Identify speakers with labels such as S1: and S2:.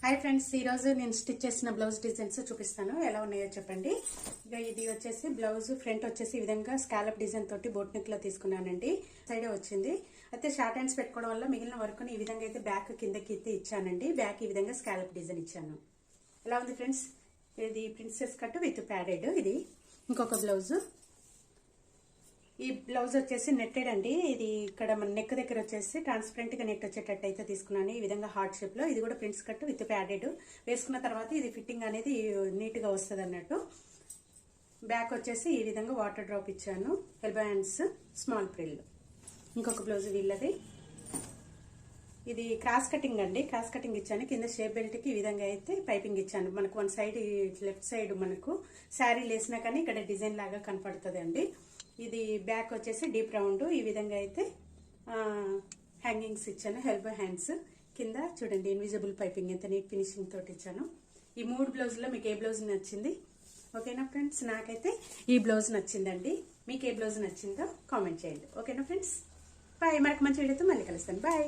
S1: Hi friends, ఈ రోజు నేను స్టిచ్ చేసిన బ్లౌజ్ డిజైన్స్ చూపిస్తాను. ఎలా ఉన్నాయో చెప్పండి. ఇక ఇది వచ్చేసి బ్లౌజ్ ఫ్రంట్ వచ్చేసి ఈ విధంగా స్కాలప్ డిజైన్ తోటి బోట్ నెక్ లో తీసుకున్నానండి. సైడే వచ్చింది. అయితే షార్ట్ హ్యాండ్స్ పెట్టుకోవడం వల్ల మిగిలిన వర్క్ ఈ విధంగా అయితే బ్యాక్ కిందకి ఎత్తి ఇచ్చానండి. బ్యాక్ ఈ విధంగా స్కాలప్ డిజైన్ ఇచ్చాను. ఎలా ఉంది ఫ్రెండ్స్? ఇది ప్రిన్సెస్ కట్ విత్ ప్యాడెడ్. ఇది ఇంకొక బ్లౌజ్. ఈ బ్లౌజ్ వచ్చేసి నెట్టెడ్ అండి. ఇది ఇక్కడ మన నెక్ దగ్గర వచ్చేసి ట్రాన్స్పరెంట్ గా నెట్ వచ్చేటట్టు అయితే తీసుకున్నాను. ఈ విధంగా హార్ట్ షేప్ లో. ఇది కూడా ప్రిన్స్ కట్ విత్ ప్యాడెడ్. వేసుకున్న తర్వాత ఇది ఫిట్టింగ్ అనేది నీట్ గా వస్తుంది అన్నట్టు. బ్యాక్ వచ్చేసి ఈ విధంగా వాటర్ డ్రాప్ ఇచ్చాను. Elbow hands small Pril. ఇంకొక బ్లౌజ్ వీళ్ళది. ఇది క్రాస్ కటింగ్ అండి. క్రాస్ కటింగ్ ఇచ్చాను. కింద షేప్ బెల్ట్ కి ఈ విధంగా అయితే పైపింగ్ ఇచ్చాను. మనకు వన్ సైడ్ లెఫ్ట్ సైడ్ మనకు శారీ లేసినా కానీ ఇక్కడ డిజైన్ లాగా కనపడుతుంది అండి. ఇది బ్యాక్ వచ్చేసి డీప్ రౌండ్. ఈ విధంగా అయితే హ్యాంగింగ్స్ ఇచ్చాను. ఎల్బో హ్యాండ్స్ కింద చూడండి ఇన్విజిబుల్ పైపింగ్ ఎంత నీట్ ఫినిషింగ్ తోటి ఇచ్చాను. ఈ 3 బ్లౌజ్లో మీకు ఏ బ్లౌజ్ నచ్చింది? ఓకేనా ఫ్రెండ్స్? నాకైతే ఈ బ్లౌజ్ నచ్చిందండి. మీకు ఏ బ్లౌజ్ నచ్చిందో కామెంట్ చేయండి. ఓకేనా ఫ్రెండ్స్? బాయ్. మనకు మంచి వీడియోతో మళ్ళీ కలుస్తాను. బాయ్.